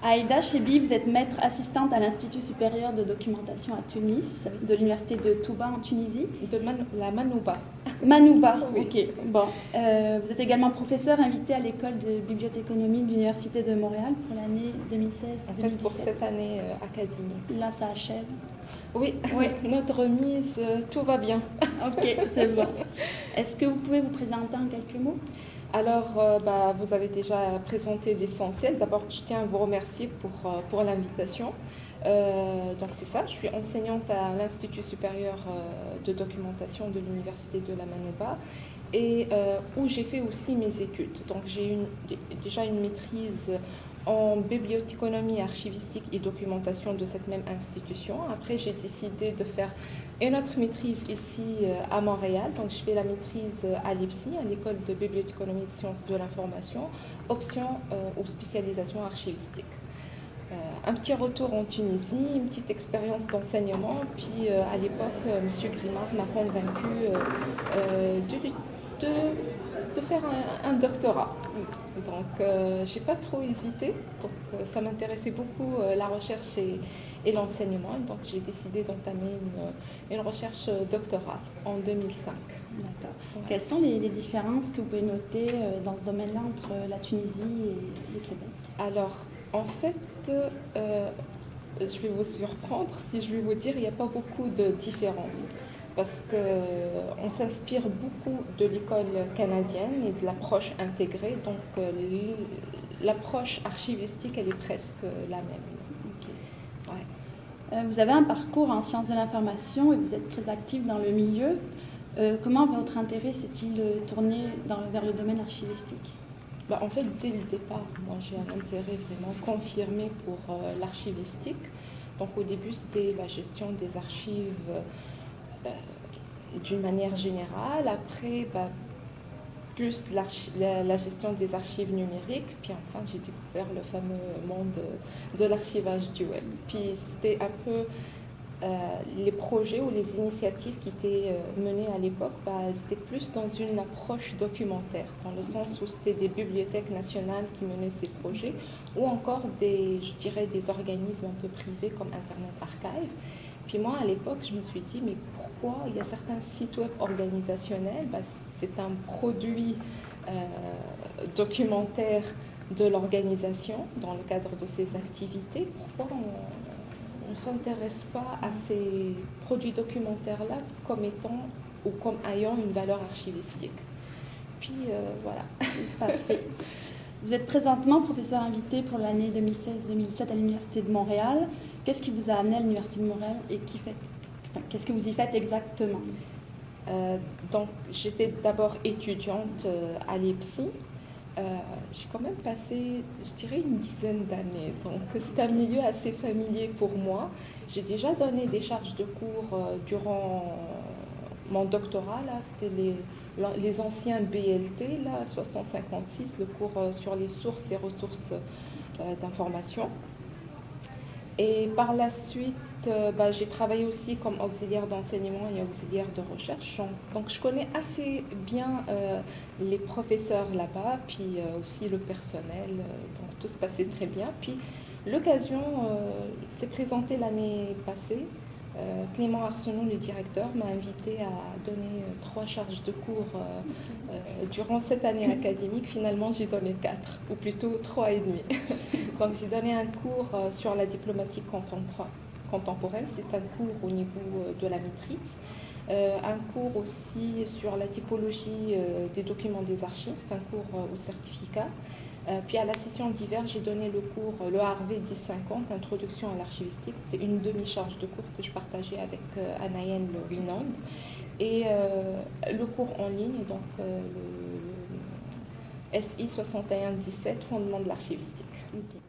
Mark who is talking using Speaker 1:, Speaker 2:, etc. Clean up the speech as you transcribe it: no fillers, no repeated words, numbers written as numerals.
Speaker 1: Aïda Chebi, vous êtes maître assistante à l'Institut supérieur de documentation à Tunis, de l'université de Touba en Tunisie.
Speaker 2: La Manouba.
Speaker 1: Manouba,
Speaker 2: Oui.
Speaker 1: ok. Bon. Vous êtes également professeur invité à l'école de bibliothéconomie de l'Université de Montréal pour l'année 2016-2017.
Speaker 2: En fait, pour cette année académique.
Speaker 1: Là, ça achève.
Speaker 2: Oui, notre remise, tout va bien.
Speaker 1: Ok, c'est bon. Est-ce que vous pouvez vous présenter en quelques mots?
Speaker 2: Alors, vous avez déjà présenté l'essentiel. D'abord, je tiens à vous remercier pour l'invitation. Donc, c'est ça, je suis enseignante à l'Institut supérieur de documentation de l'Université de la Manouba et où j'ai fait aussi mes études. Donc, j'ai déjà une maîtrise en bibliothéconomie, archivistique et documentation de cette même institution. Après, j'ai décidé de faire une autre maîtrise ici à Montréal. Donc, je fais la maîtrise à l'IPSI, à l'École de bibliothéconomie et de sciences de l'information, option ou spécialisation archivistique. Un petit retour en Tunisie, une petite expérience d'enseignement, puis à l'époque, M. Grimard m'a convaincu de faire un doctorat. Donc, je n'ai pas trop hésité. Donc, ça m'intéressait beaucoup la recherche et l'enseignement. Donc, j'ai décidé d'entamer une recherche doctorale en 2005.
Speaker 1: D'accord. Ouais. Quelles sont les différences que vous pouvez noter dans ce domaine-là entre la Tunisie et le Québec?
Speaker 2: Alors, en fait, je vais vous surprendre si je vais vous dire qu'il n'y a pas beaucoup de différences. Parce qu'on s'inspire beaucoup de l'école canadienne et de l'approche intégrée. Donc, l'approche archivistique, elle est presque la même.
Speaker 1: Okay. Ouais. Vous avez un parcours en sciences de l'information et vous êtes très actif dans le milieu. Comment votre intérêt s'est-il tourné vers le domaine archivistique?
Speaker 2: En fait, dès le départ, moi j'ai un intérêt vraiment confirmé pour l'archivistique. Donc au début, c'était la gestion des archives d'une manière générale. Après, plus la gestion des archives numériques. Puis enfin, j'ai découvert le fameux monde de l'archivage du web. Puis c'était un peu les projets ou les initiatives qui étaient menées à l'époque, c'était plus dans une approche documentaire, dans le sens où c'était des bibliothèques nationales qui menaient ces projets, ou encore des organismes un peu privés comme Internet Archive. Puis moi, à l'époque, je me suis dit, mais pourquoi il y a certains sites web organisationnels, c'est un produit documentaire de l'organisation dans le cadre de ses activités, pourquoi on ne s'intéresse pas à ces produits documentaires-là comme étant ou comme ayant une valeur archivistique. Puis voilà.
Speaker 1: Parfait. Vous êtes présentement professeur invité pour l'année 2016-2017 à l'Université de Montréal. Qu'est-ce qui vous a amené à l'Université de Montréal et qu'est-ce que vous y faites exactement?
Speaker 2: Donc, j'étais d'abord étudiante à l'IPSI. J'ai quand même passé, je dirais, une dizaine d'années. Donc, c'est un milieu assez familier pour moi. J'ai déjà donné des charges de cours durant mon doctorat. Là, c'était les anciens BLT, là, 6056, le cours sur les sources et ressources d'information. Et par la suite, j'ai travaillé aussi comme auxiliaire d'enseignement et auxiliaire de recherche. Donc, je connais assez bien les professeurs là-bas, puis aussi le personnel. Donc, tout se passait très bien. Puis, l'occasion s'est présentée l'année passée. Clément Arsenault, le directeur, m'a invité à donner 3 charges de cours durant cette année académique. Finalement, j'ai donné 4, ou plutôt 3 et demi. Donc, j'ai donné un cours sur la diplomatie contemporaine. C'est un cours au niveau de la maîtrise. Un cours aussi sur la typologie des documents des archives. C'est un cours au certificat. Puis à la session d'hiver, j'ai donné le cours, le ARV 1050, Introduction à l'archivistique. C'était une demi-charge de cours que je partageais avec Anaïen Winand. Et le cours en ligne, donc le SI 6117, Fondement de l'archivistique.
Speaker 1: Okay.